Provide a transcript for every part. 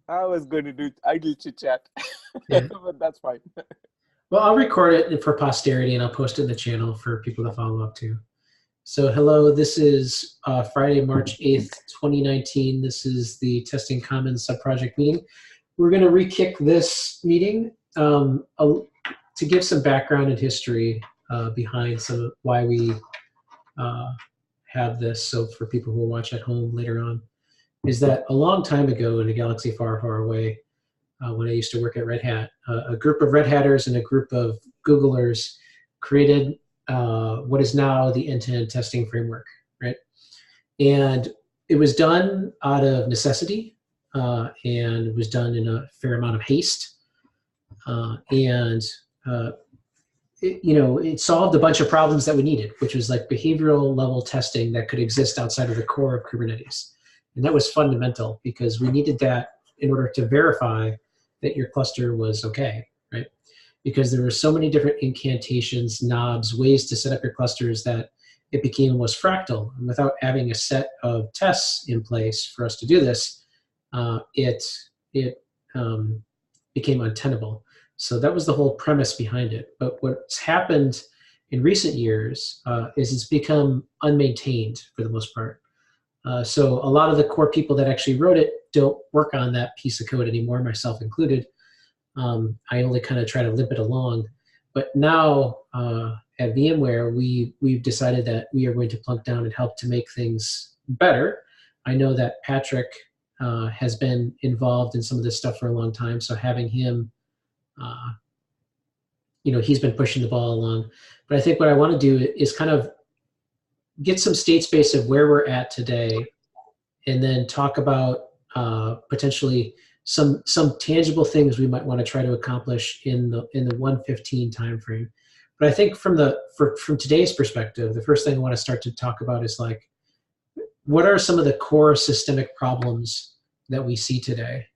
I was going to do idle chit chat, Yeah. but that's fine. Well, I'll record it for posterity and I'll post it in the channel for people to follow up to. So, hello, this is Friday, March 8th, 2019. This is the Testing Commons subproject meeting. We're going to re-kick this meeting to give some background and history behind some why we have this. So, for people who will watch at home later on, is that a long time ago in a galaxy far, far away, when I used to work at Red Hat, a group of Red Hatters and a group of Googlers created what is now the end-to-end testing framework, right? And it was done out of necessity, and it was done in a fair amount of haste, and it solved a bunch of problems that we needed, which was like behavioral level testing that could exist outside of the core of Kubernetes. And that was fundamental because we needed that in order to verify that your cluster was okay, right? Because there were so many different incantations, knobs, ways to set up your clusters that it became almost fractal. And without having a set of tests in place for us to do this, it became untenable. So that was the whole premise behind it. But what's happened in recent years is it's become unmaintained for the most part. So a lot of the core people that actually wrote it don't work on that piece of code anymore, myself included. I only kind of try to limp it along. But now at VMware, we've decided that we are going to plunk down and help to make things better. I know that Patrick has been involved in some of this stuff for a long time, so having him, he's been pushing the ball along. But I think what I want to do is kind of get some state space of where we're at today, and then talk about potentially some tangible things we might want to try to accomplish in the 115 timeframe. But I think from today's perspective, the first thing I want to start to talk about is like, what are some of the core systemic problems that we see today?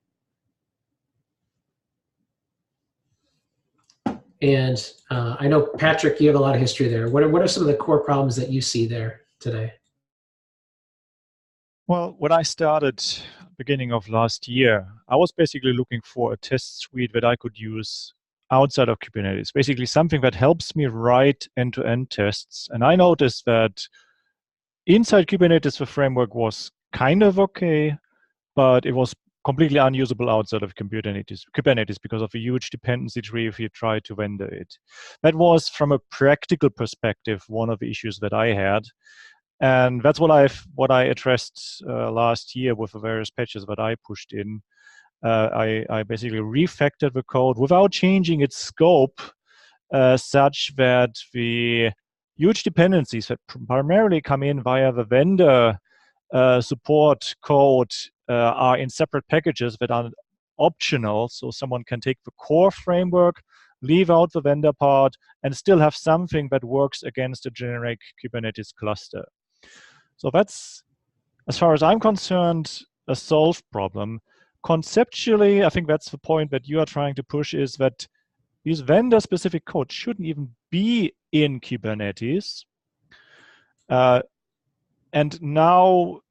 And I know, Patrick, you have a lot of history there. What are some of the core problems that you see there today? Well, when I started beginning of last year, I was basically looking for a test suite that I could use outside of Kubernetes, basically something that helps me write end-to-end tests. And I noticed that inside Kubernetes, the framework was kind of okay, but it was completely unusable outside of Kubernetes because of a huge dependency tree if you try to vendor it. That was, from a practical perspective, one of the issues that I had. And that's what I addressed last year with the various patches that I pushed in. I basically refactored the code without changing its scope, such that the huge dependencies that primarily come in via the vendor support code are in separate packages that are optional. So someone can take the core framework, leave out the vendor part, and still have something that works against a generic Kubernetes cluster. So that's, as far as I'm concerned, a solved problem. Conceptually, I think that's the point that you are trying to push, is that these vendor-specific code shouldn't even be in Kubernetes. And now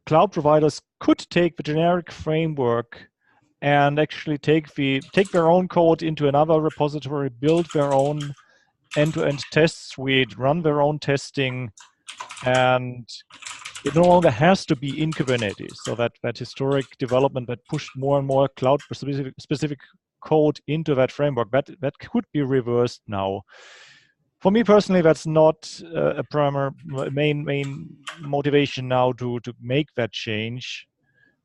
cloud providers could take the generic framework and actually take their own code into another repository, build their own end-to-end test suite, run their own testing, and it no longer has to be in Kubernetes. So that historic development that pushed more and more cloud-specific code into that framework, that could be reversed now. For me personally, that's not a main motivation now to make that change,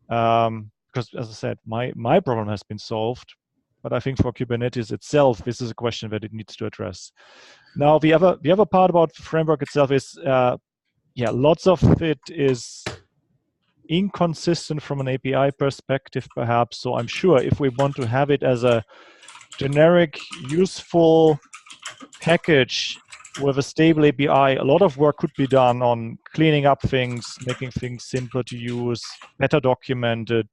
because, as I said, my problem has been solved. But I think for Kubernetes itself, this is a question that it needs to address. Now, the other part about the framework itself is, lots of it is inconsistent from an API perspective, perhaps. So I'm sure if we want to have it as a generic, useful package with a stable API, a lot of work could be done on cleaning up things, making things simpler to use, better documented.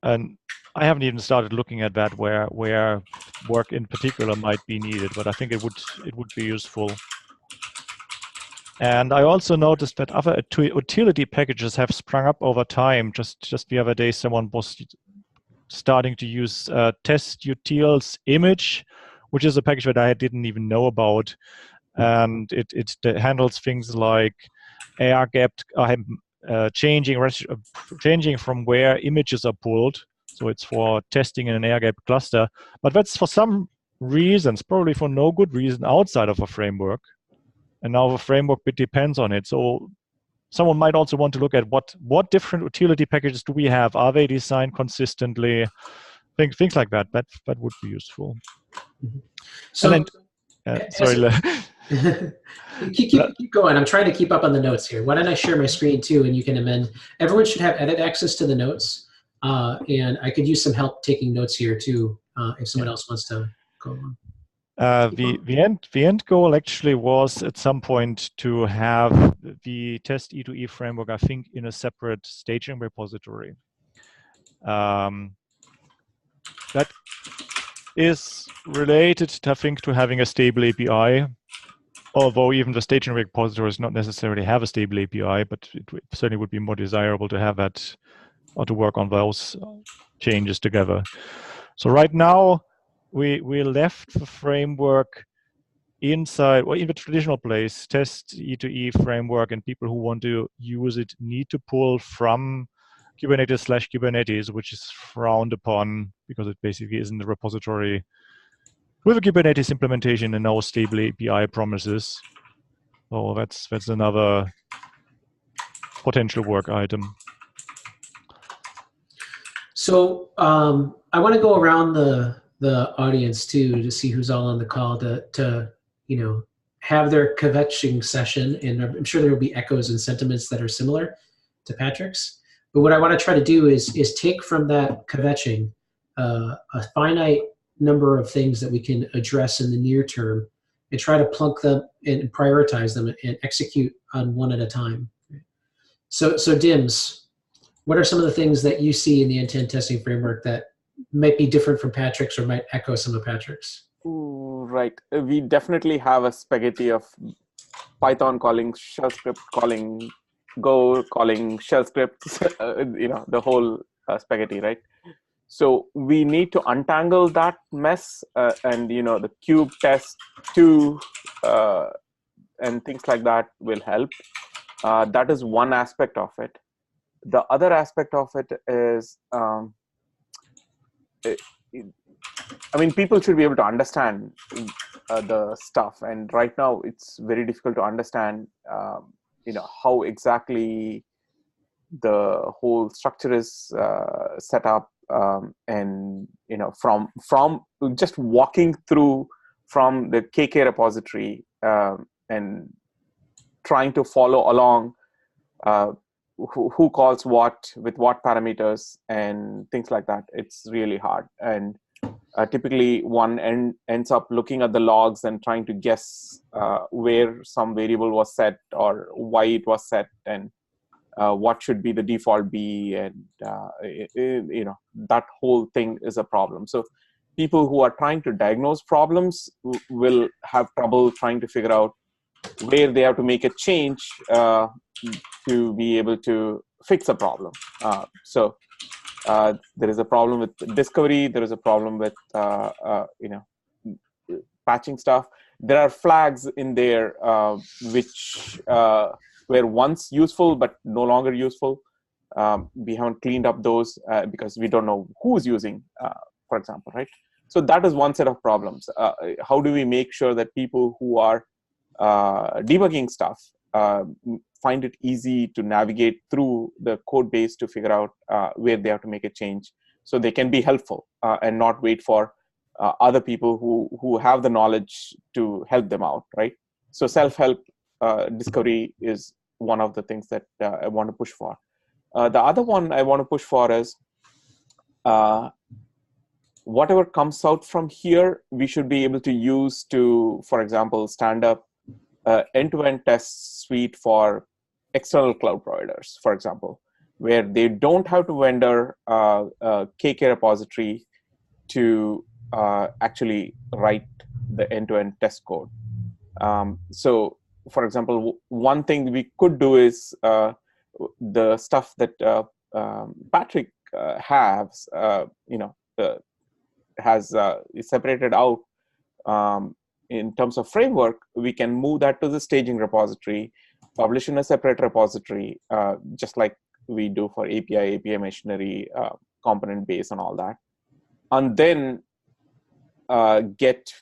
And I haven't even started looking at that where work in particular might be needed, but I think it would be useful. And I also noticed that other utility packages have sprung up over time. Just the other day, someone was starting to use test-utils image, which is a package that I didn't even know about. And it handles things like air gapped, changing from where images are pulled. So it's for testing in an air gapped cluster. But that's for some reasons, probably for no good reason, outside of a framework. And now the framework bit depends on it. So someone might also want to look at what different utility packages do we have? Are they designed consistently? Things like that. That would be useful. So, and then, sorry. keep going. I'm trying to keep up on the notes here. Why don't I share my screen too, and you can amend. Everyone should have edit access to the notes, and I could use some help taking notes here too, if someone else wants to go on. The end goal actually was at some point to have the test E2E framework, I think, in a separate staging repository. That is related, I think, to having a stable API, although even the staging repository does not necessarily have a stable API, but it certainly would be more desirable to have that or to work on those changes together. So right now, we left the framework inside, or in the traditional place, test E2E framework, and people who want to use it need to pull from Kubernetes/Kubernetes, which is frowned upon because it basically isn't a repository with a Kubernetes implementation and no stable API promises. So that's another potential work item. So I want to go around the audience too to see who's all on the call to have their kvetching session, and I'm sure there will be echoes and sentiments that are similar to Patrick's. But what I want to try to do is take from that kvetching a finite number of things that we can address in the near term and try to plunk them and prioritize them and execute on one at a time. So Dims, what are some of the things that you see in the end-to-end testing framework that might be different from Patrick's or might echo some of Patrick's? Ooh, right. We definitely have a spaghetti of Python calling shell script, calling Go, calling shell scripts, the whole spaghetti, right? So we need to untangle that mess and, the kube test too, and things like that will help. That is one aspect of it. The other aspect of it is, people should be able to understand the stuff. And right now it's very difficult to understand, how exactly the whole structure is set up. And, from just walking through from the KK repository and trying to follow along who calls what with what parameters and things like that, it's really hard. And typically one ends up looking at the logs and trying to guess where some variable was set or why it was set, and what should be the default be, and that whole thing is a problem. So people who are trying to diagnose problems will have trouble trying to figure out where they have to make a change to be able to fix a problem. So there is a problem with discovery. There is a problem with patching stuff. There are flags in there which were once useful but no longer useful. We haven't cleaned up those because we don't know who's using, for example, right? So that is one set of problems. How do we make sure that people who are debugging stuff find it easy to navigate through the code base to figure out where they have to make a change, so they can be helpful and not wait for other people who have the knowledge to help them out, right? So self-help discovery is one of the things that I want to push for. The other one I want to push for is whatever comes out from here, we should be able to use to, for example, stand up end-to-end test suite for external cloud providers, for example, where they don't have to vendor a KK repository to actually write the end-to-end test code. So for example, one thing we could do is the stuff that Patrick has, is separated out in terms of framework. We can move that to the staging repository, publish in a separate repository, just like we do for API machinery, component base, and all that. And then get,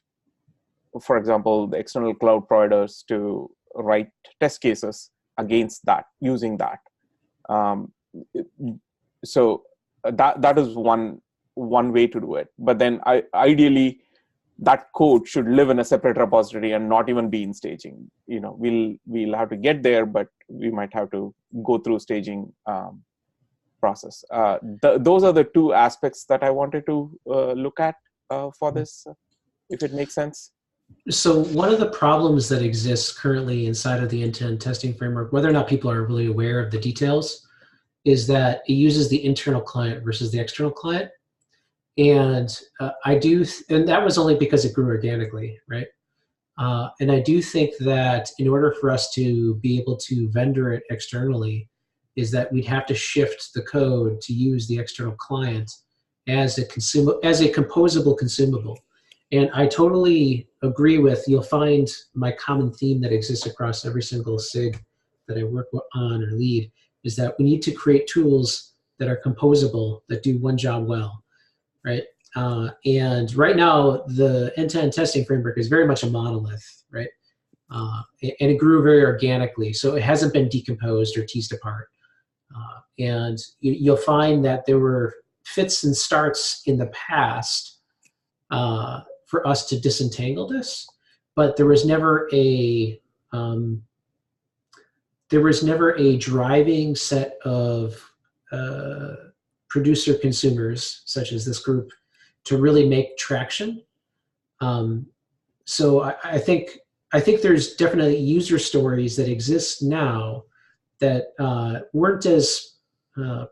for example, the external cloud providers to write test cases against that, using that. So that is one way to do it. But then ideally, that code should live in a separate repository and not even be in staging. We'll have to get there, but we might have to go through staging process. Those are the two aspects that I wanted to look at for this, if it makes sense. So one of the problems that exists currently inside of the end-to-end testing framework, whether or not people are really aware of the details, is that it uses the internal client versus the external client. And and that was only because it grew organically, right? And I do think that in order for us to be able to vendor it externally, is that we'd have to shift the code to use the external client as a composable consumable. And I totally agree with, you'll find my common theme that exists across every single SIG that I work on or lead, is that we need to create tools that are composable, that do one job well, right? And right now, the end-to-end testing framework is very much a monolith, right? And it grew very organically, so it hasn't been decomposed or teased apart. And you'll find that there were fits and starts in the past for us to disentangle this, but there was never a driving set of producer consumers, such as this group, to really make traction. So I think there's definitely user stories that exist now that weren't as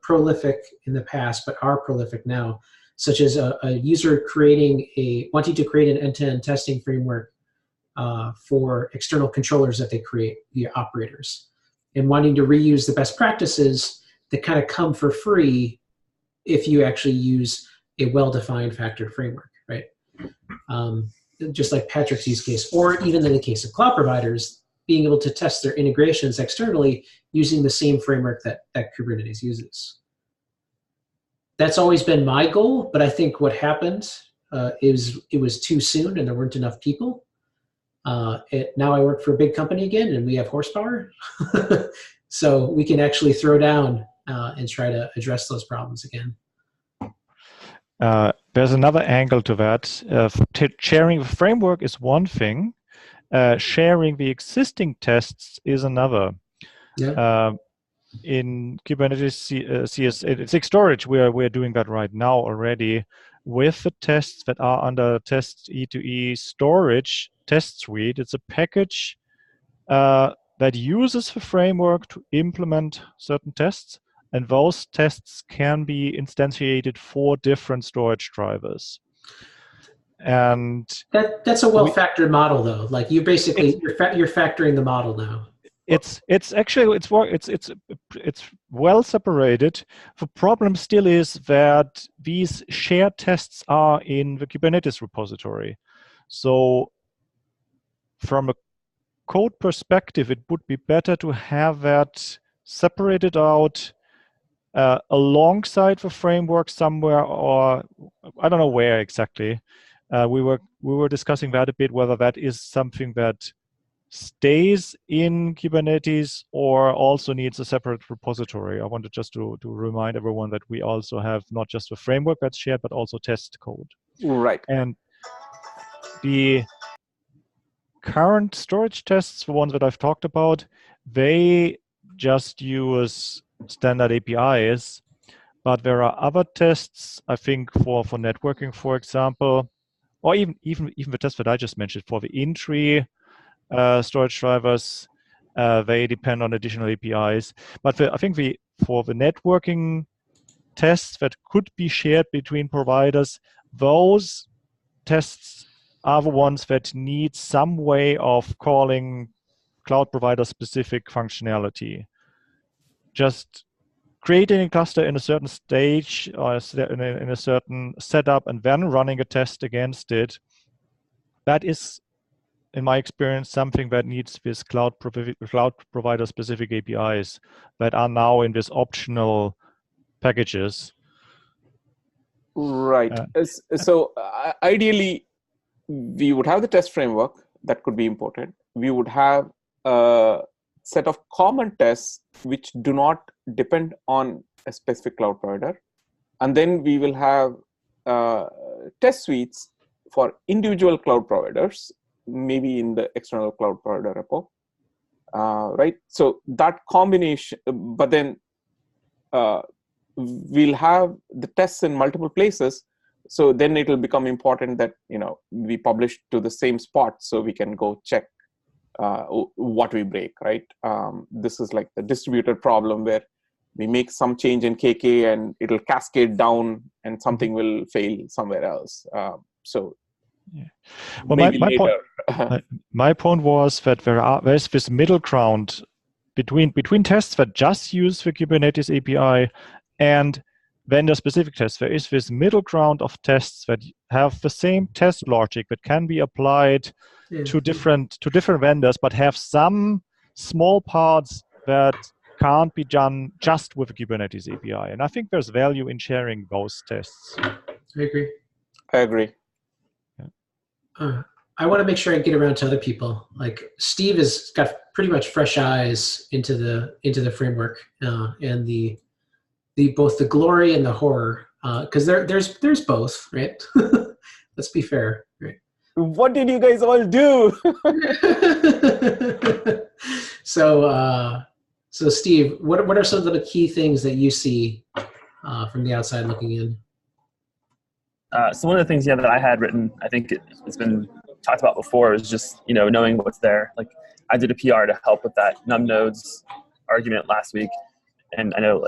prolific in the past, but are prolific now, such as a user wanting to create an end-to-end testing framework for external controllers that they create via operators, and wanting to reuse the best practices that kind of come for free if you actually use a well-defined factored framework, right? Just like Patrick's use case, or even in the case of cloud providers, being able to test their integrations externally using the same framework that Kubernetes uses. That's always been my goal, but I think what happened is it was too soon and there weren't enough people. Now I work for a big company again and we have horsepower. So we can actually throw down and try to address those problems again. There's another angle to that. Sharing the framework is one thing. Sharing the existing tests is another. Yeah. In Kubernetes CS6 storage, we're doing that right now already with the tests that are under test E2E storage test suite. It's a package that uses the framework to implement certain tests, and those tests can be instantiated for different storage drivers. And that's a well-factored model, though. Like you're factoring the model now. It's well separated. The problem still is that these shared tests are in the Kubernetes repository. So from a code perspective, it would be better to have that separated out alongside the framework somewhere, or I don't know where exactly. We were discussing that a bit, whether that is something that stays in Kubernetes or also needs a separate repository. I wanted just to remind everyone that we also have not just the framework that's shared, but also test code. Right. And the current storage tests, the ones that I've talked about, they just use standard APIs, but there are other tests, I think, for networking, for example, or even the test that I just mentioned for the in-tree storage drivers, they depend on additional APIs. But I think for the networking tests that could be shared between providers, those tests are the ones that need some way of calling cloud provider specific functionality. Just creating a cluster in a certain stage or in a certain setup and then running a test against it, that is, in my experience, something that needs this cloud provider specific APIs that are now in this optional packages. Right. So ideally, we would have the test framework that could be imported. We would have a set of common tests which do not depend on a specific cloud provider. And then we will have test suites for individual cloud providers, maybe in the external cloud provider repo. Right. So that combination, but then we'll have the tests in multiple places. So then it will become important that, we publish to the same spot so we can go check what we break, right? This is like the distributed problem where we make some change in KK and it'll cascade down and something will fail somewhere else. Yeah. Well, my point was that there's this middle ground between tests that just use the Kubernetes API and vendor-specific tests. There is this middle ground of tests that have the same test logic that can be applied to different vendors, but have some small parts that can't be done just with the Kubernetes API. And I think there's value in sharing those tests. I agree. Yeah. I want to make sure I get around to other people. Like Steve has got pretty much fresh eyes into the framework and the both the glory and the horror, because there's both, right? Let's be fair, right? What did you guys all do? So Steve, what are some of the key things that you see from the outside looking in? So one of the things that I had written, I think it's been talked about before, is just knowing what's there. Like I did a PR to help with that num nodes argument last week, and I know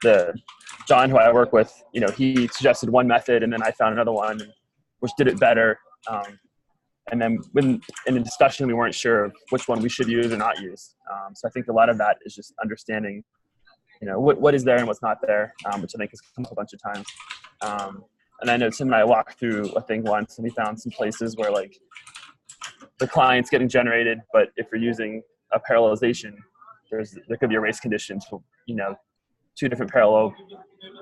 the John who I work with, he suggested one method, and then I found another one which did it better. And then in the discussion, we weren't sure of which one we should use or not use. So I think a lot of that is just understanding, what is there and what's not there, which I think has come up a bunch of times. And I know Tim and I walked through a thing once, and we found some places where the client's getting generated, but if you're using a parallelization, there could be a race condition for, two different parallel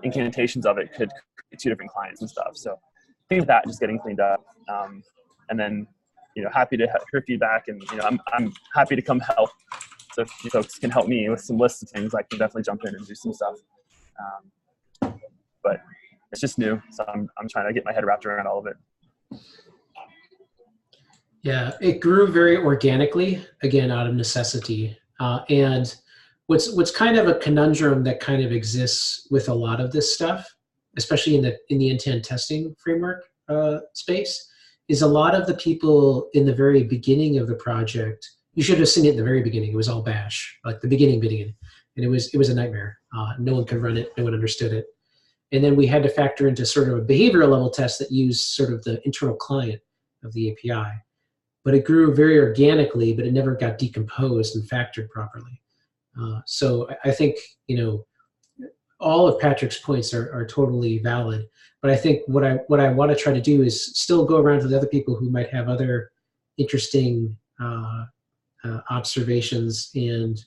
incantations of it could create two different clients and stuff. So things like that just getting cleaned up. And then, happy to hear feedback, and, I'm happy to come help. So if you folks can help me with some lists of things, I can definitely jump in and do some stuff. But it's just new, so I'm trying to get my head wrapped around all of it. Yeah, it grew very organically, again, out of necessity. And what's kind of a conundrum that kind of exists with a lot of this stuff, especially in the end-to-end testing framework space, is a lot of the people in the very beginning of the project, you should have seen it in the very beginning. It was all bash, like the beginning, and it was a nightmare. No one could run it. No one understood it. And then we had to factor into sort of a behavioral level test that used sort of the internal client of the API. But it grew very organically, but it never got decomposed and factored properly. So I think, all of Patrick's points are totally valid. But I think what I want to try to do is still go around to the other people who might have other interesting observations and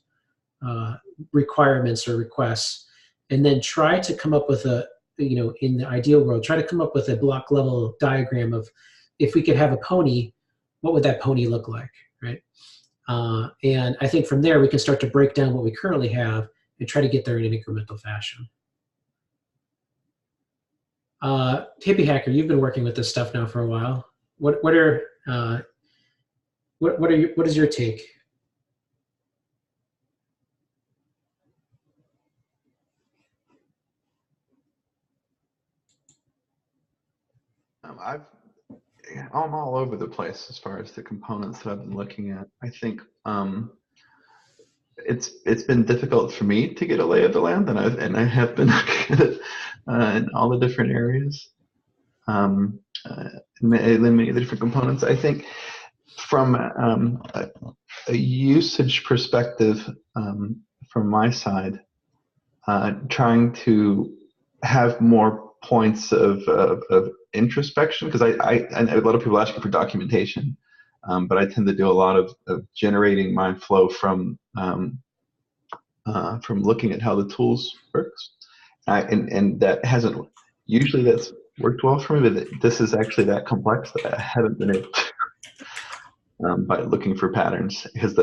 requirements or requests, and then try to come up with in the ideal world, try to come up with a block level diagram of, if we could have a pony, what would that pony look like, right? And I think from there we can start to break down what we currently have and try to get there in an incremental fashion. Hippie Hacker, you've been working with this stuff now for a while. What is your take? I'm all over the place as far as the components that I've been looking at. I think it's been difficult for me to get a lay of the land, and I have been looking at it in all the different areas, in many of the different components. I think from a usage perspective from my side, trying to have more points of introspection, because I a lot of people ask me for documentation, but I tend to do a lot of generating my flow from looking at how the tools works, and that hasn't usually that's worked well for me, but this is actually that complex that I haven't been able to by looking for patterns, because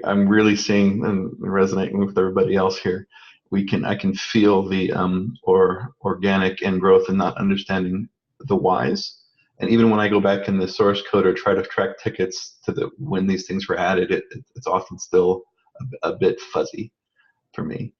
I'm really seeing and resonating with everybody else here. I can feel the organic and growth and not understanding the whys. And even when I go back in the source code or try to track tickets to when these things were added, it's often still a bit fuzzy for me.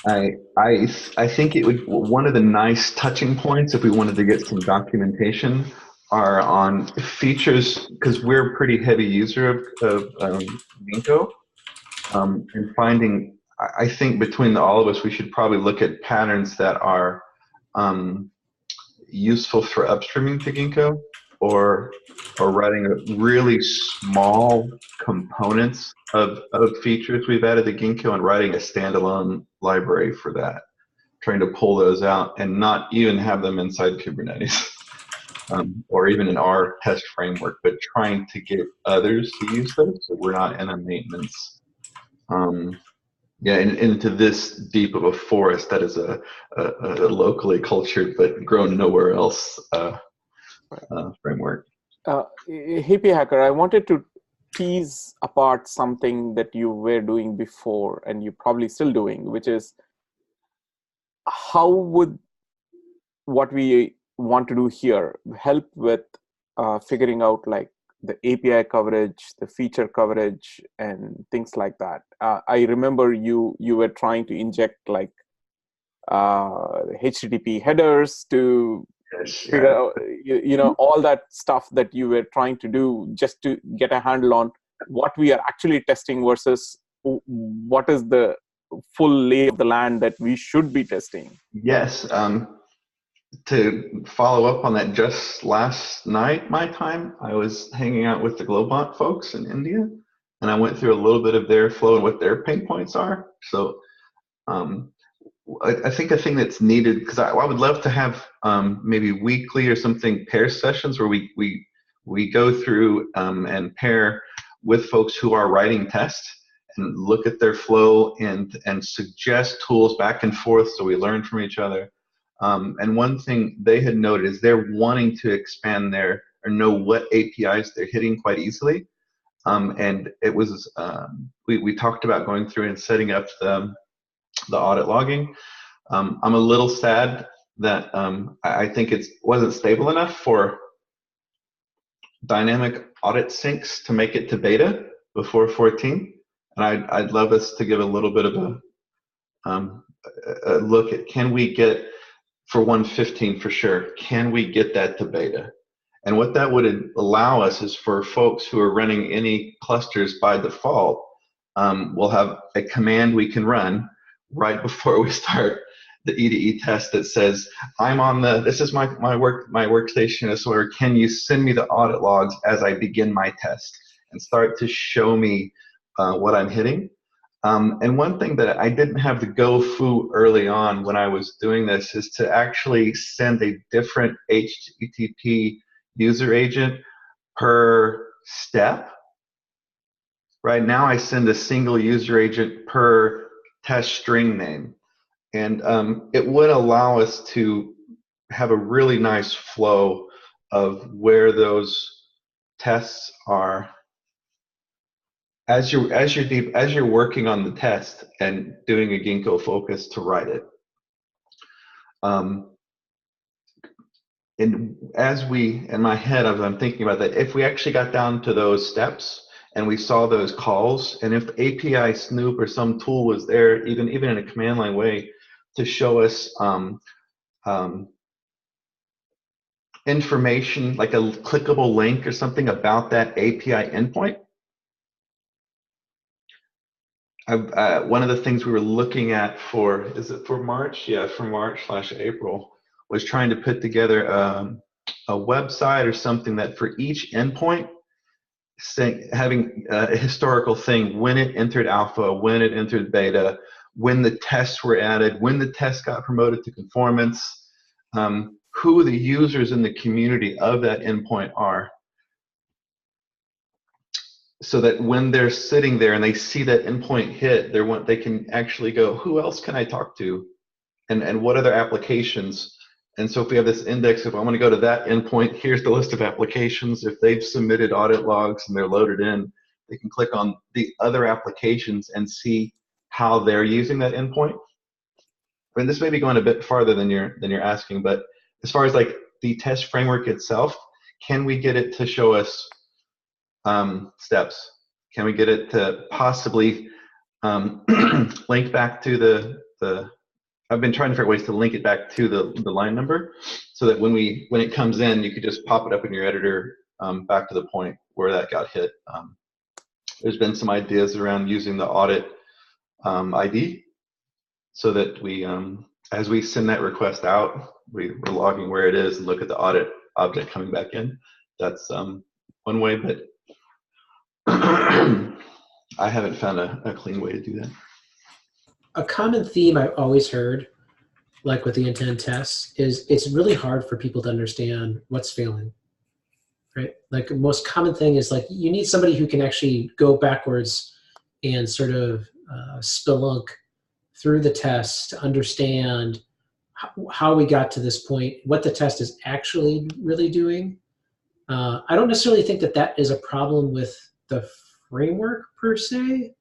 I think it would, one of the nice touching points if we wanted to get some documentation are on features, because we're a pretty heavy user of Ginkgo, and finding, I think between all of us, we should probably look at patterns that are useful for upstreaming to Ginkgo, or writing really small components of features we've added to Ginkgo and writing a standalone library for that, trying to pull those out and not even have them inside Kubernetes. Or even in our test framework, but trying to get others to use those, so we're not in a maintenance, into this deep of a forest that is a locally cultured but grown nowhere else framework. Hippie Hacker, I wanted to tease apart something that you were doing before, and you're probably still doing, which is how would what we want to do here help with figuring out like the API coverage, the feature coverage, and things like that. I remember you were trying to inject like HTTP headers to figure out, all that stuff that you were trying to do just to get a handle on what we are actually testing versus what is the full lay of the land that we should be testing. Yes. To follow up on that, just last night, my time, I was hanging out with the Globant folks in India, and I went through a little bit of their flow and what their pain points are. So I think a thing that's needed, because I would love to have maybe weekly or something pair sessions where we go through and pair with folks who are writing tests and look at their flow and suggest tools back and forth so we learn from each other. And one thing they had noted is they're wanting to expand or know what APIs they're hitting quite easily. And it was, we talked about going through and setting up the audit logging. I'm a little sad that I think it wasn't stable enough for dynamic audit syncs to make it to beta before 14. And I'd love us to give a little bit of a look at, can we get, for 1.15 for sure, can we get that to beta? And what that would allow us is for folks who are running any clusters by default, we'll have a command we can run right before we start the E2E test that says, I'm on this is my workstation disorder, can you send me the audit logs as I begin my test, and start to show me what I'm hitting. And one thing that I didn't have the go foo early on when I was doing this is to actually send a different HTTP user agent per step. Right now I send a single user agent per test string name. And it would allow us to have a really nice flow of where those tests are as you're working on the test and doing a Ginkgo focus to write it. And as in my head, as I'm thinking about that, if we actually got down to those steps and we saw those calls, and if API Snoop or some tool was there, even in a command line way, to show us information, like a clickable link or something about that API endpoint. One of the things we were looking at is it for March? Yeah, for March/April, was trying to put together a website or something that for each endpoint, having a historical thing, when it entered alpha, when it entered beta, when the tests were added, when the test got promoted to conformance, who the users in the community of that endpoint are. So that when they're sitting there and they see that endpoint hit, they can actually go, who else can I talk to? And what other applications? And so if we have this index, if I want to go to that endpoint, here's the list of applications. If they've submitted audit logs and they're loaded in, they can click on the other applications and see how they're using that endpoint. I mean, this may be going a bit farther than you're asking, but as far as like the test framework itself, can we get it to show us steps? Can we get it to possibly link back to the I've been trying to figure ways to link it back to the line number, so that when it comes in, you could just pop it up in your editor back to the point where that got hit. There's been some ideas around using the audit ID, so that we, as we send that request out, we're logging where it is and look at the audit object coming back in. That's one way, but I haven't found a clean way to do that. A common theme I've always heard, like with the end-to-end tests, is it's really hard for people to understand what's failing, right? Like the most common thing is like you need somebody who can actually go backwards and sort of spelunk through the test to understand how we got to this point, what the test is actually really doing. I don't necessarily think that is a problem with the framework per se,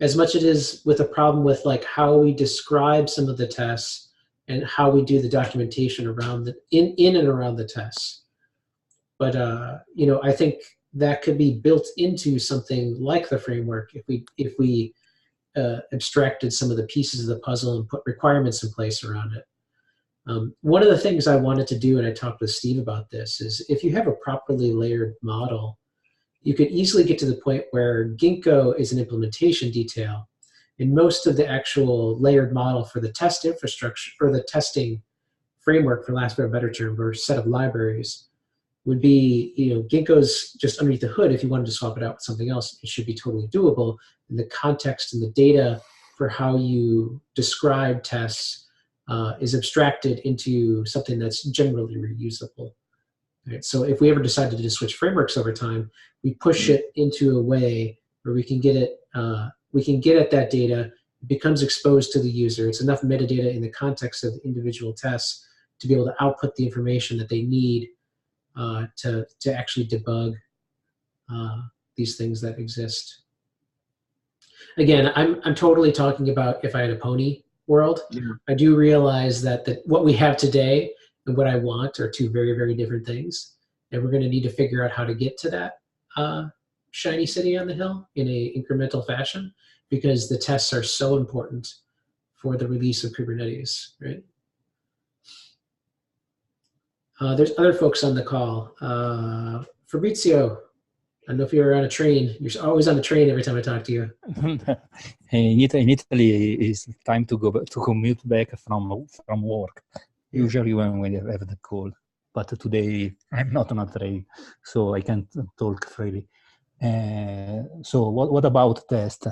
as much as it is with a problem with like how we describe some of the tests and how we do the documentation around in and around the tests. But you know, I think that could be built into something like the framework if we abstracted some of the pieces of the puzzle and put requirements in place around it. One of the things I wanted to do, and I talked with Steve about this, is if you have a properly layered model, you could easily get to the point where Ginkgo is an implementation detail, and most of the actual layered model for the test infrastructure, or the testing framework, for lack of a better term, or set of libraries, would be, you know, Ginkgo's just underneath the hood. If you wanted to swap it out with something else, it should be totally doable. And the context and the data for how you describe tests is abstracted into something that's generally reusable. Right? So if we ever decided to just switch frameworks over time, we push it into a way where we can get it, we can get at that data, it becomes exposed to the user. It's enough metadata in the context of individual tests to be able to output the information that they need to actually debug these things that exist. Again, I'm totally talking about if I had a pony world. Yeah. I do realize that what we have today and what I want are two very, very different things. And we're going to need to figure out how to get to that shiny city on the hill in a incremental fashion, because the tests are so important for the release of Kubernetes, right? There's other folks on the call. Fabrizio, I don't know if you're on a train. You're always on a train every time I talk to you. In Italy, it's time to commute back from work. Usually when we have the call, but today I'm not on a train, so I can't talk freely. So what about test?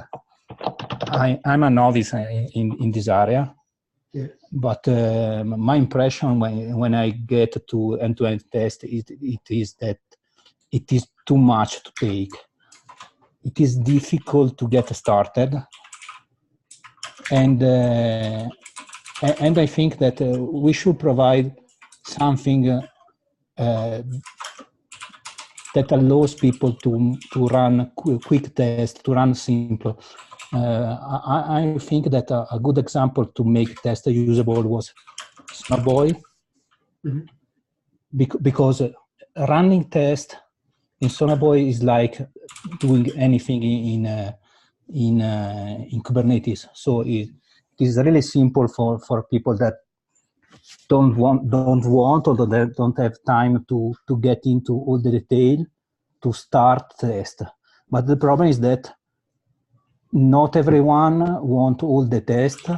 I'm a novice in this area. Yeah. But my impression when I get to end-to-end test, it is that it is too much to take. It is difficult to get started, and I think that we should provide something that allows people to run quick tests, to run simple. I think that a good example to make test usable was Sonaboy, because running test in Sonaboy is like doing anything in Kubernetes. So it is really simple for people that don't want or that don't have time to get into all the detail to start test. But the problem is that not everyone wants all the tests,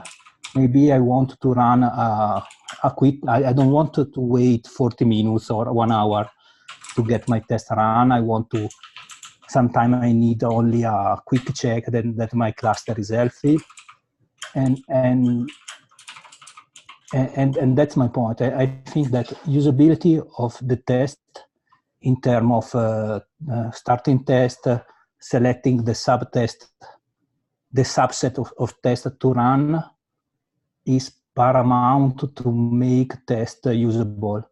maybe I want to run a quick, I don't want to wait 40 minutes or 1 hour to get my test run. I want to, sometimes I need only a quick check that my cluster is healthy. And that's my point. I think that usability of the test in terms of starting test, selecting the subtest, the subset of tests to run is paramount to make test usable.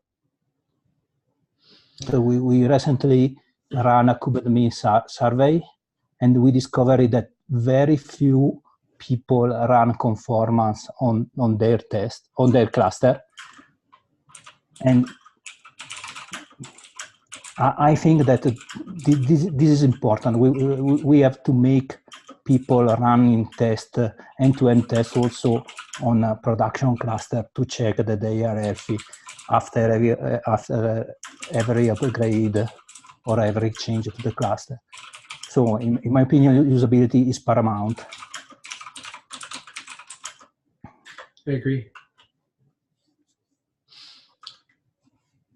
So we recently ran a Kubernetes survey, and we discovered that very few people run conformance on their test, on their cluster. And I think that this is important. We have to make people running test, end-to-end tests also on a production cluster to check that they are healthy after every upgrade or every change to the cluster. So in my opinion, usability is paramount. I agree.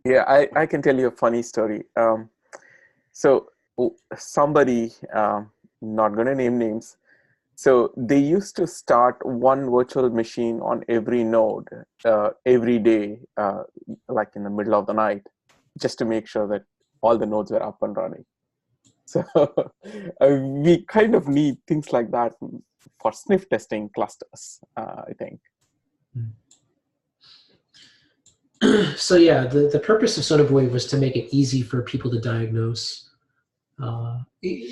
Yeah, I can tell you a funny story. So somebody, not going to name names, so they used to start one virtual machine on every node every day, like in the middle of the night, just to make sure that all the nodes were up and running. So we kind of need things like that for sniff testing clusters, I think. So yeah, the purpose of Sonobuoy was to make it easy for people to diagnose.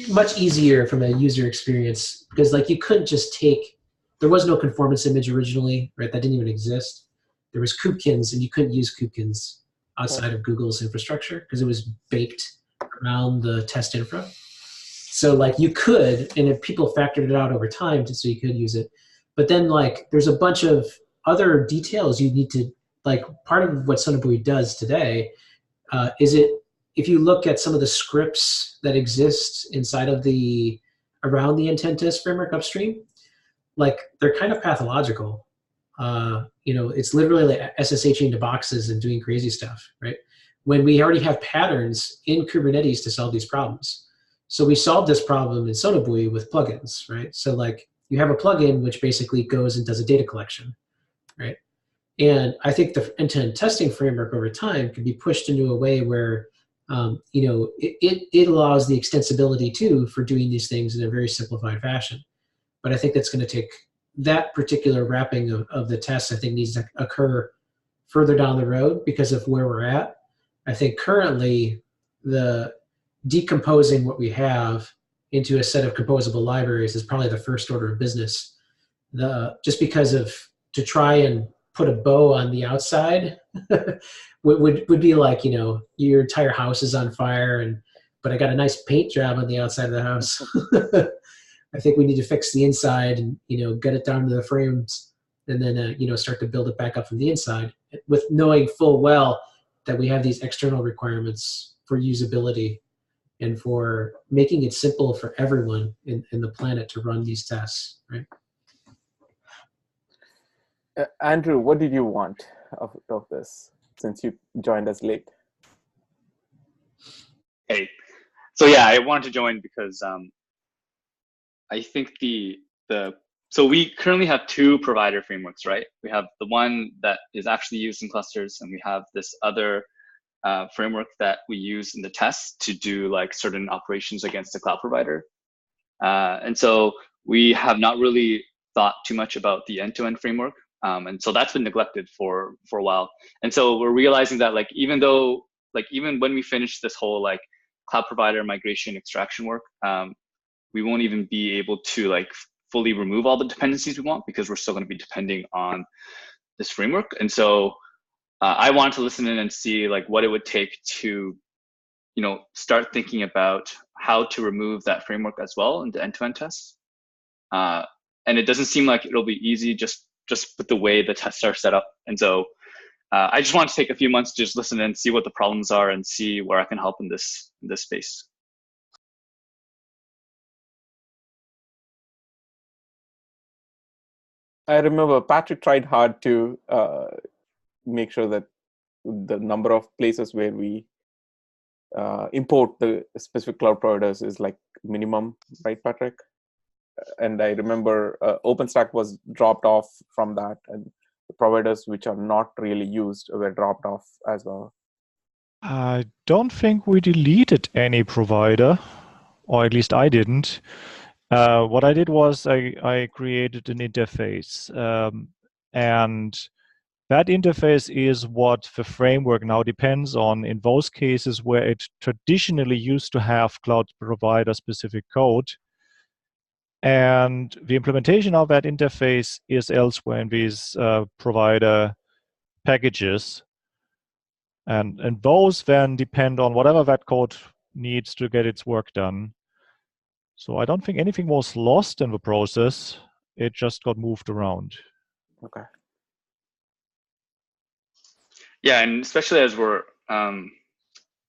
Much easier from a user experience, because like you couldn't just take, there was no conformance image originally, right? That didn't even exist. There was Kubekins, and you couldn't use Kubekins outside of Google's infrastructure because it was baked around the test infra. So like you could, and if people factored it out over time so you could use it, but then like there's a bunch of other details you need to, like part of what Sonobuoy does today is it, if you look at some of the scripts that exist inside of around the intent test framework upstream, like they're kind of pathological. It's literally like SSHing into boxes and doing crazy stuff, right? When we already have patterns in Kubernetes to solve these problems. So we solved this problem in Sonobuoy with plugins, right? So like you have a plugin which basically goes and does a data collection, right? And I think the end-to-end testing framework over time can be pushed into a way where, it allows the extensibility too for doing these things in a very simplified fashion. But I think that's going to take that particular wrapping of the tests, I think needs to occur further down the road because of where we're at. I think currently the decomposing what we have into a set of composable libraries is probably the first order of business. Just because to try and put a bow on the outside would be like, your entire house is on fire but I got a nice paint job on the outside of the house. I think we need to fix the inside and, get it down to the frames and then, start to build it back up from the inside with knowing full well that we have these external requirements for usability and for making it simple for everyone in the planet to run these tests, right? Andrew, what did you want of this since you joined us late? Hey, so yeah, I wanted to join because I think so we currently have two provider frameworks, right? We have the one that is actually used in clusters, and we have this other framework that we use in the tests to do like certain operations against the cloud provider. And so we have not really thought too much about the end-to-end framework. And so that's been neglected for a while. And so we're realizing that even when we finish this whole cloud provider migration extraction work, we won't even be able to fully remove all the dependencies we want because we're still going to be depending on this framework. And so I wanted to listen in and see what it would take to, start thinking about how to remove that framework as well into end-to-end tests. And it doesn't seem like it'll be easy just with the way the tests are set up. And so I just want to take a few months to just listen and see what the problems are and see where I can help in this space. I remember Patrick tried hard to make sure that the number of places where we import the specific cloud providers is like minimum, right, Patrick? And I remember OpenStack was dropped off from that, and the providers which are not really used were dropped off as well. I don't think we deleted any provider, or at least I didn't. What I did was I created an interface, and that interface is what the framework now depends on in those cases where it traditionally used to have cloud provider specific code. And the implementation of that interface is elsewhere in these provider packages. And those then depend on whatever that code needs to get its work done. So I don't think anything was lost in the process. It just got moved around. Okay. Yeah, and especially as we're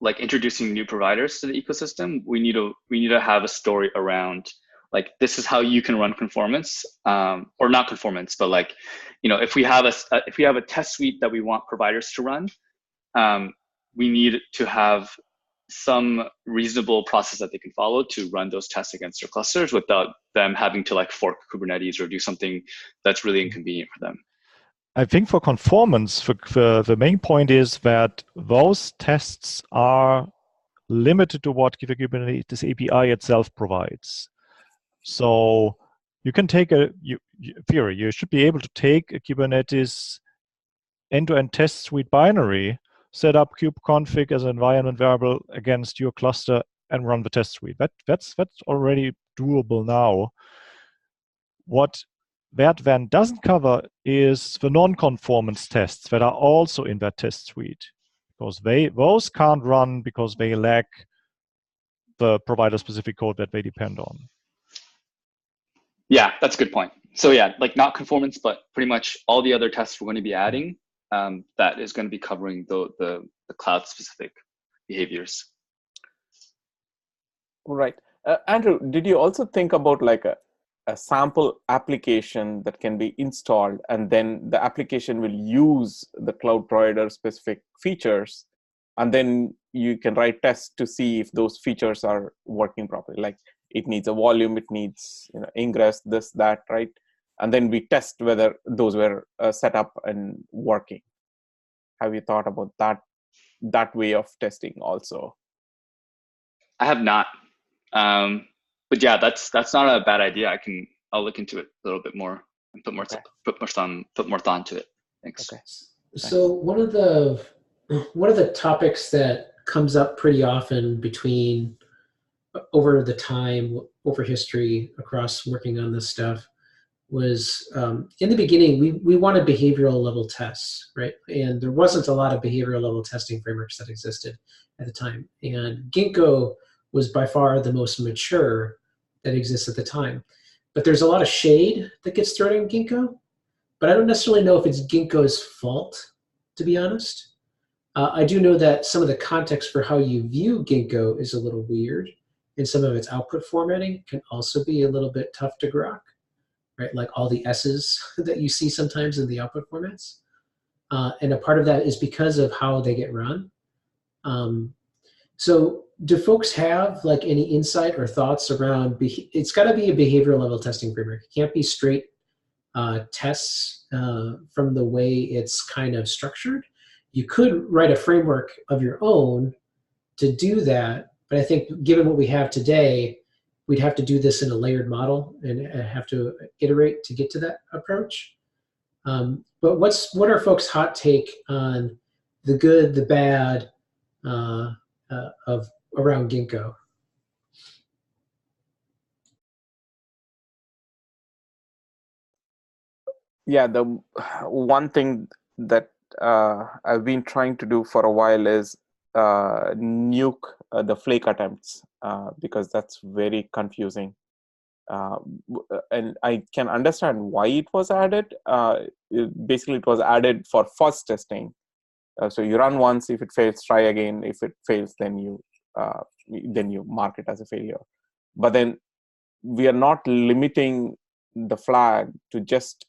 like introducing new providers to the ecosystem, we need to have a story around like this is how you can run conformance, or not conformance, but like, you know, if we have a test suite that we want providers to run, we need to have some reasonable process that they can follow to run those tests against their clusters without them having to like fork Kubernetes or do something that's really inconvenient for them. I think for conformance, the main point is that those tests are limited to what the Kubernetes API itself provides. So you can take you should be able to take a Kubernetes end-to-end test suite binary, set up kubeconfig as an environment variable against your cluster, and run the test suite. That's already doable now. What that then doesn't cover is the non-conformance tests that are also in that test suite, because those can't run because they lack the provider-specific code that they depend on. Yeah, that's a good point. So yeah, like not conformance, but pretty much all the other tests we're going to be adding, that is going to be covering the cloud-specific behaviors. Right. Andrew, did you also think about like a sample application that can be installed, and then the application will use the cloud provider specific features, and then you can write tests to see if those features are working properly? Like it needs a volume, it needs, you know, ingress, this, that, right? And then we test whether those were set up and working. Have you thought about that way of testing also? I have not, but yeah, that's not a bad idea. I'll look into it a little bit more and put more thought into it. Thanks. Okay. So one of the topics that comes up pretty often over history across working on this stuff was in the beginning we wanted behavioral level tests, right? And there wasn't a lot of behavioral level testing frameworks that existed at the time, and Ginkgo was by far the most mature that exists at the time. But there's a lot of shade that gets thrown in Ginkgo, but I don't necessarily know if it's Ginkgo's fault, to be honest. I do know that some of the context for how you view Ginkgo is a little weird, and some of its output formatting can also be a little bit tough to grok, right? Like all the S's that you see sometimes in the output formats. And a part of that is because of how they get run. So do folks have like any insight or thoughts around, it's gotta be a behavioral level testing framework. It can't be straight tests from the way it's kind of structured. You could write a framework of your own to do that, but I think given what we have today, we'd have to do this in a layered model and have to iterate to get to that approach. But what are folks' hot take on the good, the bad of around Ginkgo? Yeah, the one thing that I've been trying to do for a while is nuke the flake attempts, because that's very confusing. And I can understand why it was added. Basically, it was added for fuzz testing. So you run once, if it fails, try again. If it fails, then you mark it as a failure. But then we are not limiting the flag to just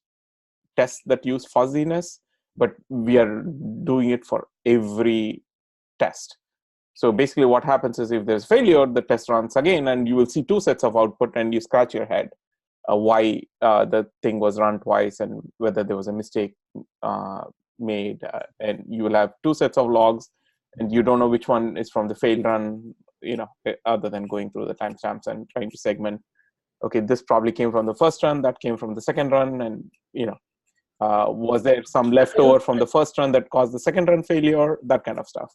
tests that use fuzziness, but we are doing it for every test. So basically what happens is if there's failure, the test runs again, and you will see two sets of output, and you scratch your head why the thing was run twice and whether there was a mistake made. And you will have two sets of logs, and you don't know which one is from the failed run, other than going through the timestamps and trying to segment. Okay, this probably came from the first run, that came from the second run, and was there some leftover from the first run that caused the second run failure, that kind of stuff.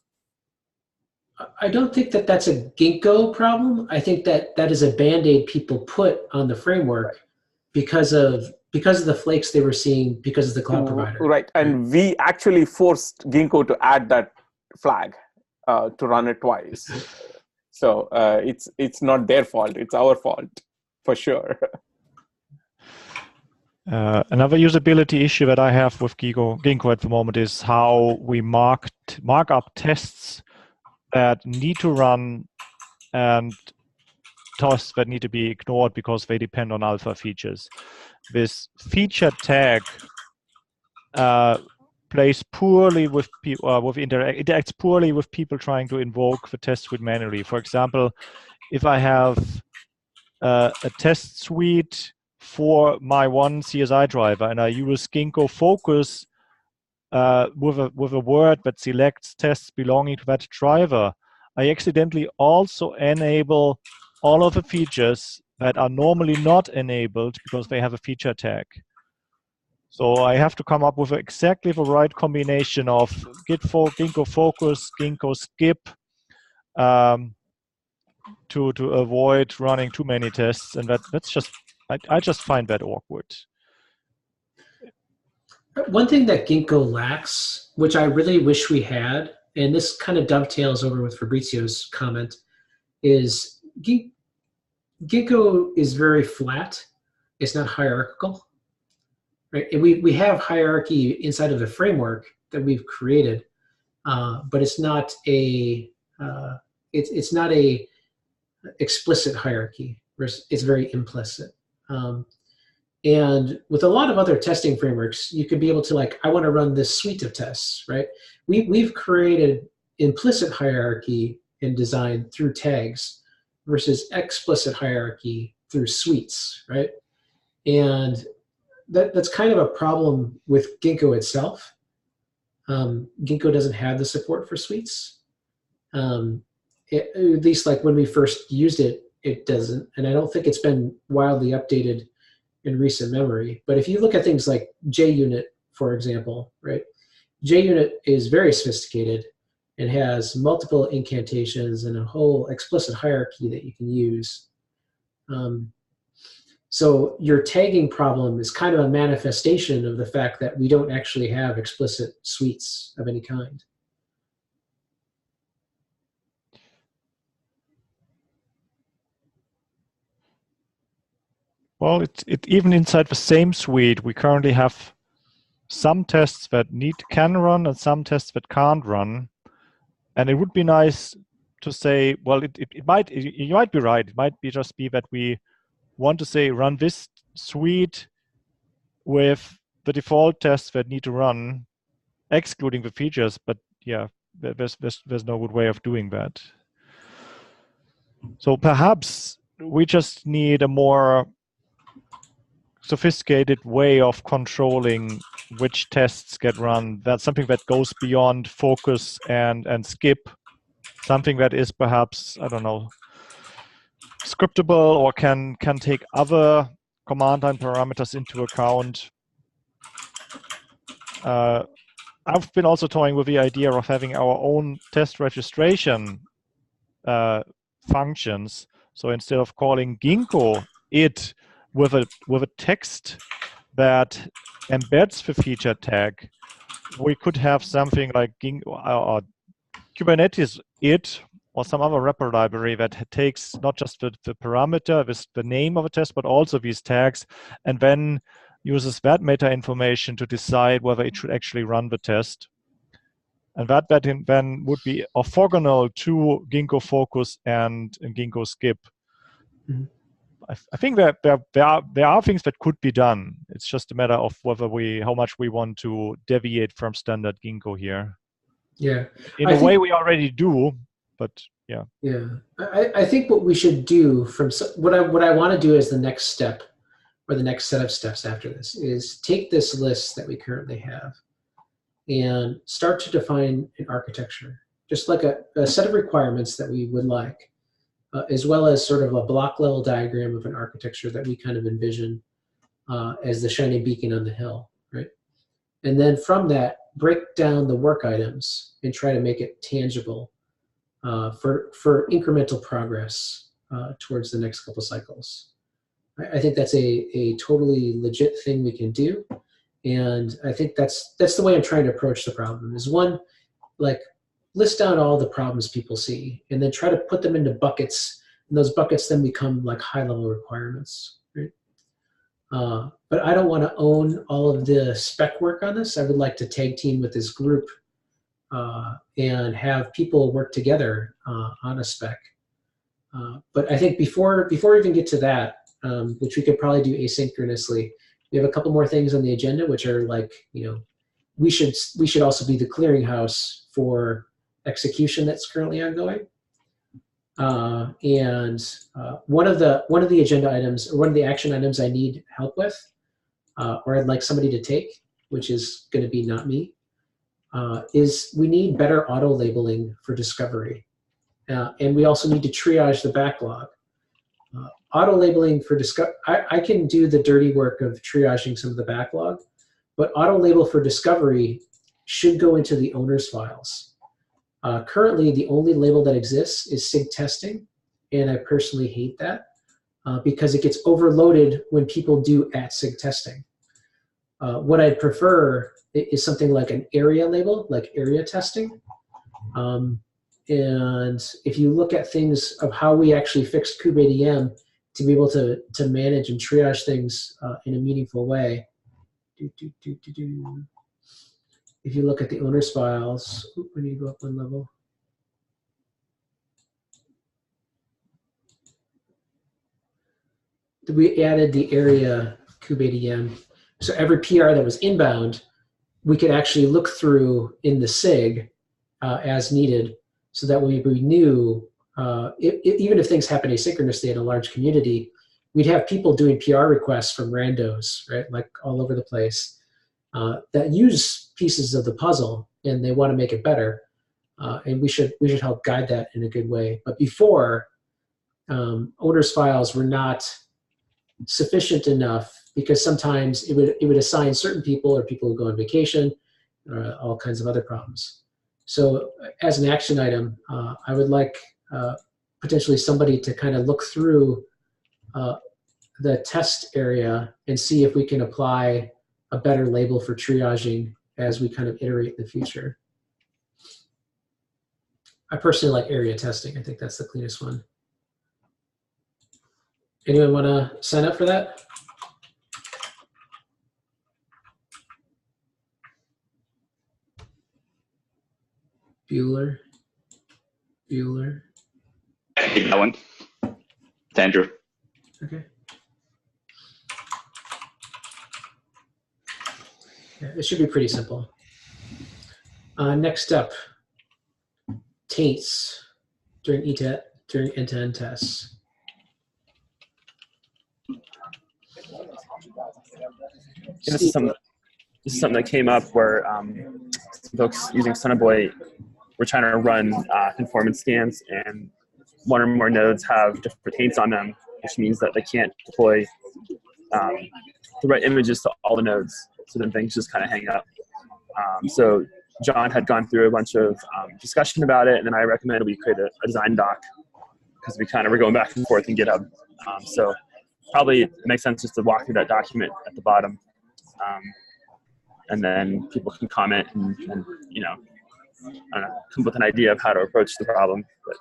I don't think that that's a Ginkgo problem. I think that that is a Band-Aid people put on the framework because of the flakes they were seeing because of the cloud provider. Right, and we actually forced Ginkgo to add that flag to run it twice. So it's not their fault, it's our fault, for sure. Another usability issue that I have with Ginkgo at the moment is how we mark up tests that need to run and tests that need to be ignored because they depend on alpha features. This feature tag plays poorly with people, interacts poorly with people trying to invoke the test suite manually. For example, if I have a test suite for my one CSI driver and I use Ginkgo Focus with a word that selects tests belonging to that driver, I accidentally also enable all of the features that are normally not enabled because they have a feature tag. So I have to come up with exactly the right combination of Ginkgo Focus, Ginkgo Skip, to avoid running too many tests, and that's just I just find that awkward. One thing that Ginkgo lacks, which I really wish we had, and this kind of dovetails over with Fabrizio's comment, is Ginkgo is very flat. It's not hierarchical, right? And we have hierarchy inside of the framework that we've created, but it's not a it's not a explicit hierarchy. It's very implicit. And with a lot of other testing frameworks, you could be able to, like, I want to run this suite of tests, right? We've created implicit hierarchy in design through tags versus explicit hierarchy through suites, right? And that's kind of a problem with Ginkgo itself. Ginkgo doesn't have the support for suites. At least like when we first used it, it doesn't. And I don't think it's been wildly updated in recent memory. But if you look at things like JUnit, for example, right? JUnit is very sophisticated and has multiple incantations and a whole explicit hierarchy that you can use. So your tagging problem is kind of a manifestation of the fact that we don't actually have explicit suites of any kind. Well, it even inside the same suite, we currently have some tests that can run and some tests that can't run. And it would be nice to say, well, you might be right. It might just be that we want to say run this suite with the default tests that need to run, excluding the features. But yeah, there's no good way of doing that. So perhaps we just need a more sophisticated way of controlling which tests get run. That's something that goes beyond focus and skip, something that is perhaps, I don't know, scriptable or can take other command line parameters into account. I've been also toying with the idea of having our own test registration functions. So instead of calling Ginkgo it with a text that embeds the feature tag, we could have something like Kubernetes it or some other wrapper library that takes not just the parameter, the name of a test, but also these tags, and then uses that meta information to decide whether it should actually run the test. And that then would be orthogonal to Ginkgo Focus and Ginkgo Skip. Mm-hmm. I think there are things that could be done. It's just a matter of how much we want to deviate from standard Ginkgo here. Yeah. In a way, we already do, but yeah. Yeah. I think what we should do what I want to do as the next step, or the next set of steps after this, is take this list that we currently have and start to define an architecture, just like a set of requirements that we would like, as well as sort of a block level diagram of an architecture that we kind of envision as the shining beacon on the hill, right? And then from that, break down the work items and try to make it tangible for incremental progress towards the next couple cycles. I think that's a totally legit thing we can do. And I think that's the way I'm trying to approach the problem, is one, like, list down all the problems people see and then try to put them into buckets, and those buckets then become like high level requirements, right? But I don't want to own all of the spec work on this. I would like to tag team with this group and have people work together on a spec. But I think before we even get to that, which we could probably do asynchronously, we have a couple more things on the agenda, which are like, we should also be the clearinghouse for execution that's currently ongoing. And one of the agenda items, or one of the action items I need help with, or I'd like somebody to take, which is going to be not me, is we need better auto labeling for discovery. And we also need to triage the backlog. Auto labeling for discovery, I can do the dirty work of triaging some of the backlog, but auto label for discovery should go into the owner's files. Currently, the only label that exists is SIG testing, and I personally hate that because it gets overloaded when people do @SIG testing. What I'd prefer is something like an area label, like area testing. And if you look at things of how we actually fixed kubeadm to be able to manage and triage things in a meaningful way, if you look at the owner's files, we need to go up one level. We added the area kubeadm. So every PR that was inbound, we could actually look through in the SIG as needed, so that we knew, even if things happen asynchronously in a large community, we'd have people doing PR requests from randos, right, like all over the place, that use pieces of the puzzle and they want to make it better, and we should help guide that in a good way. But before, owners' files were not sufficient enough, because sometimes it would assign certain people, or people who go on vacation, all kinds of other problems. So as an action item, I would like potentially somebody to kind of look through the test area and see if we can apply a better label for triaging as we kind of iterate in the future. I personally like area testing. I think that's the cleanest one. Anyone want to sign up for that? Bueller. I take that one. It's Andrew. Okay. Yeah, it should be pretty simple. Next up, taints during end-to-end tests. This is something that came up where folks using Sonobuoy were trying to run conformance scans, and one or more nodes have different taints on them, which means that they can't deploy the right images to all the nodes. So then things just kind of hang up. So John had gone through a bunch of discussion about it, and then I recommended we create a design doc, because we kind of were going back and forth in GitHub. So probably it makes sense just to walk through that document at the bottom, and then people can comment and I don't know, come up with an idea of how to approach the problem, but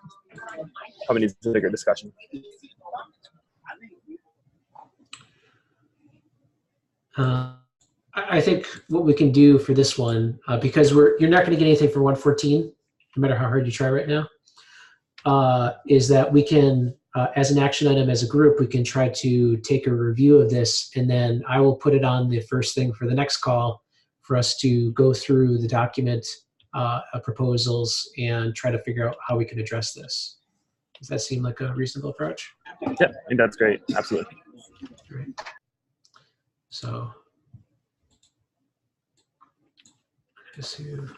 probably needs a bigger discussion. I think what we can do for this one, because you're not going to get anything for 114, no matter how hard you try right now, is that we can as an action item, as a group, we can try to take a review of this, and then I will put it on the first thing for the next call for us to go through the document proposals and try to figure out how we can address this. Does that seem like a reasonable approach? Yeah, I think that's great. Absolutely. Great. So, just here.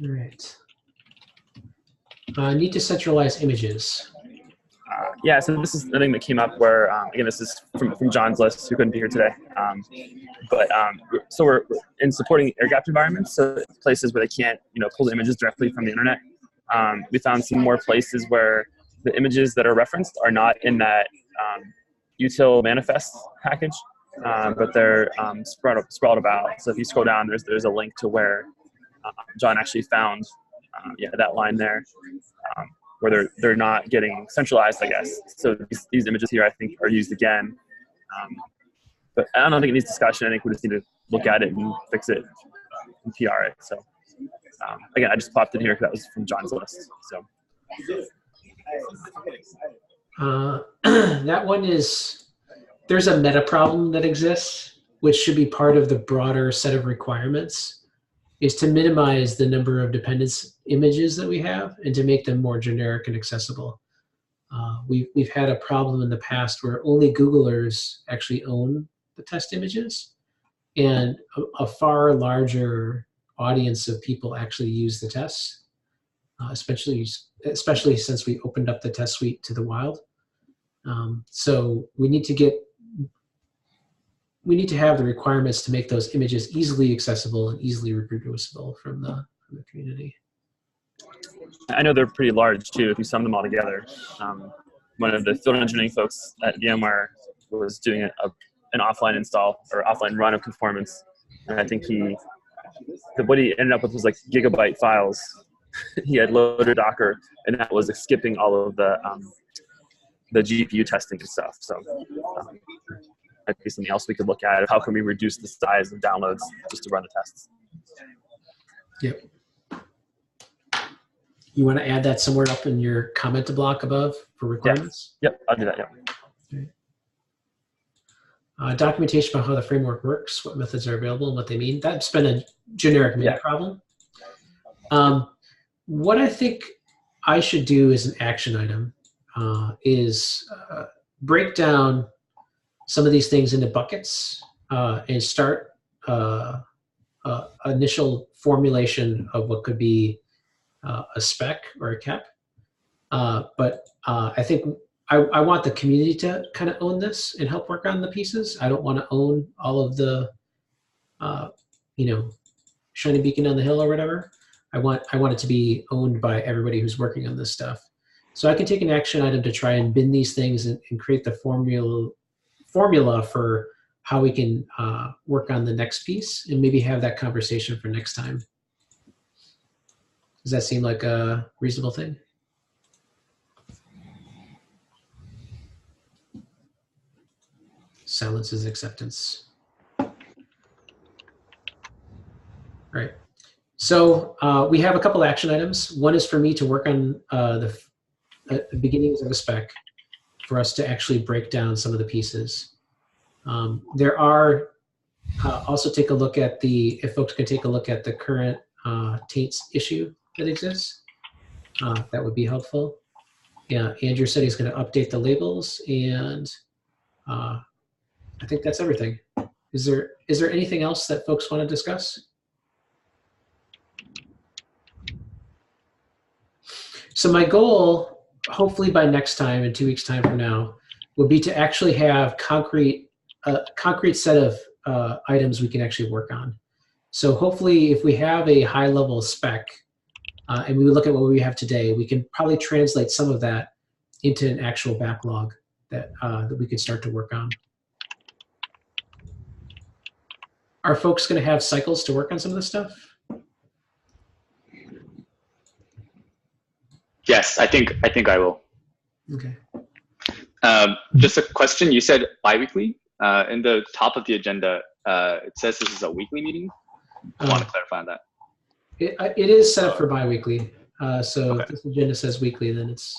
All right. Need to centralize images. Yeah, so this is the thing that came up where, again, this is from John's list, who couldn't be here today. So we're in supporting air-gapped environments, so places where they can't, pull the images directly from the internet. We found some more places where the images that are referenced are not in that util manifest package, but they're sprawled about. So if you scroll down, there's a link to where John actually found that line there, where they're not getting centralized, I guess. So these images here, I think, are used again. But I don't think it needs discussion. I think we just need to look at it and fix it and PR it. So again, I just popped in here because that was from John's list. So that one is, there's a meta problem that exists, which should be part of the broader set of requirements, is to minimize the number of dependence images that we have and to make them more generic and accessible. We've had a problem in the past where only Googlers actually own the test images, and a far larger audience of people actually use the tests, especially since we opened up the test suite to the wild. So we need to have the requirements to make those images easily accessible and easily reproducible from the community. I know they're pretty large too if you sum them all together. One of the field engineering folks at VMware was doing an offline install or offline run of conformance, and I think what he ended up with was like gigabyte files. He had loaded Docker, and that was skipping all of the GPU testing and stuff. So might be something else we could look at. How can we reduce the size of downloads just to run the tests? Yep. You want to add that somewhere up in your comment block above for requirements? Yep, I'll do that, yeah. Okay. Documentation about how the framework works, what methods are available and what they mean. That's been a generic problem. What I think I should do as an action item is break down some of these things into buckets and start initial formulation of what could be a spec or a CAP. But I think I want the community to kind of own this and help work on the pieces. I don't want to own all of the, shiny beacon on the hill or whatever. I want it to be owned by everybody who's working on this stuff. So I can take an action item to try and bin these things and create the formula for how we can work on the next piece and maybe have that conversation for next time. Does that seem like a reasonable thing? Silence is acceptance. All right. So we have a couple action items. One is for me to work on the beginnings of a spec for us to actually break down some of the pieces. There are also take a look at if folks can take a look at the current taints issue that exists, that would be helpful. Yeah, Andrew said he's going to update the labels, and I think that's everything. Is there anything else that folks want to discuss? So my goal, hopefully by next time, in 2 weeks' time from now, would be to actually have a concrete set of items we can actually work on. So hopefully if we have a high-level spec and we look at what we have today, we can probably translate some of that into an actual backlog that we could start to work on. Are folks going to have cycles to work on some of this stuff? Yes, I think I will. Okay. Just a question. You said biweekly. In the top of the agenda, it says this is a weekly meeting. I want to clarify on that. It is set up for biweekly. So Okay. if this agenda says weekly, then it's.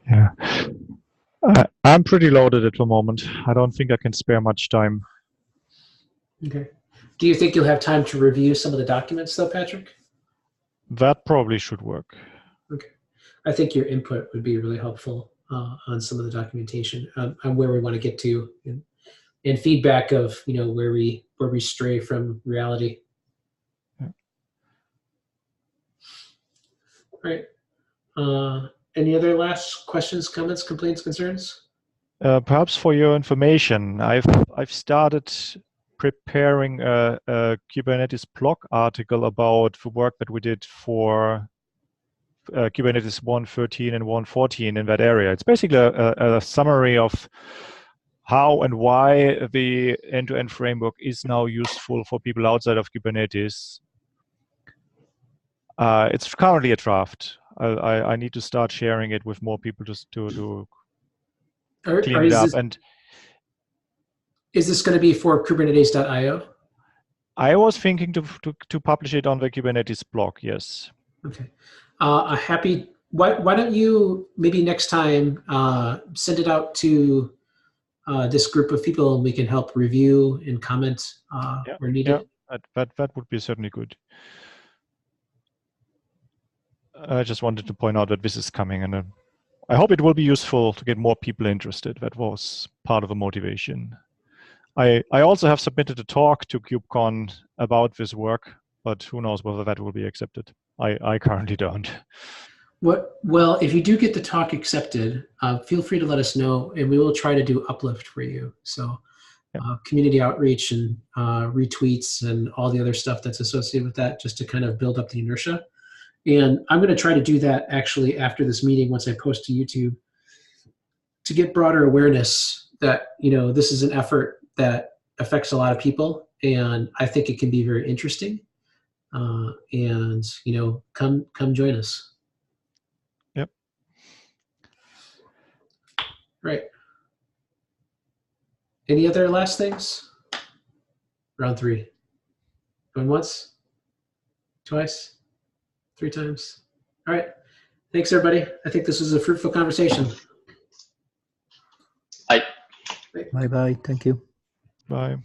Yeah. I'm pretty loaded at the moment. I don't think I can spare much time. Okay. Do you think you'll have time to review some of the documents, though, Patrick? That probably should work. Okay. I think your input would be really helpful on some of the documentation on where we want to get to, and feedback of where we stray from reality. Yeah. All right. Any other last questions, comments, complaints, concerns? Perhaps for your information, I've started preparing a Kubernetes blog article about the work that we did for Kubernetes 1.13 and 1.14 in that area. It's basically a summary of how and why the end-to-end framework is now useful for people outside of Kubernetes. It's currently a draft. I need to start sharing it with more people just to clean it up. And is this going to be for Kubernetes.io? I was thinking to publish it on the Kubernetes blog. Yes. Okay. Why don't you maybe next time send it out to this group of people, and we can help review and comment where needed. Yeah, that would be certainly good. I just wanted to point out that this is coming, and I hope it will be useful to get more people interested. That was part of the motivation. I also have submitted a talk to KubeCon about this work, but who knows whether that will be accepted. I currently don't. Well, if you do get the talk accepted, feel free to let us know, and we will try to do uplift for you. So community outreach and retweets and all the other stuff that's associated with that, just to kind of build up the inertia. And I'm going to try to do that actually after this meeting, once I post to YouTube, to get broader awareness that, this is an effort that affects a lot of people, and I think it can be very interesting. And come join us. Yep. Right. Any other last things? Round 3. Going once, twice, 3 times. All right. Thanks, everybody. I think this was a fruitful conversation. Bye. Bye-bye. Thank you. Bye.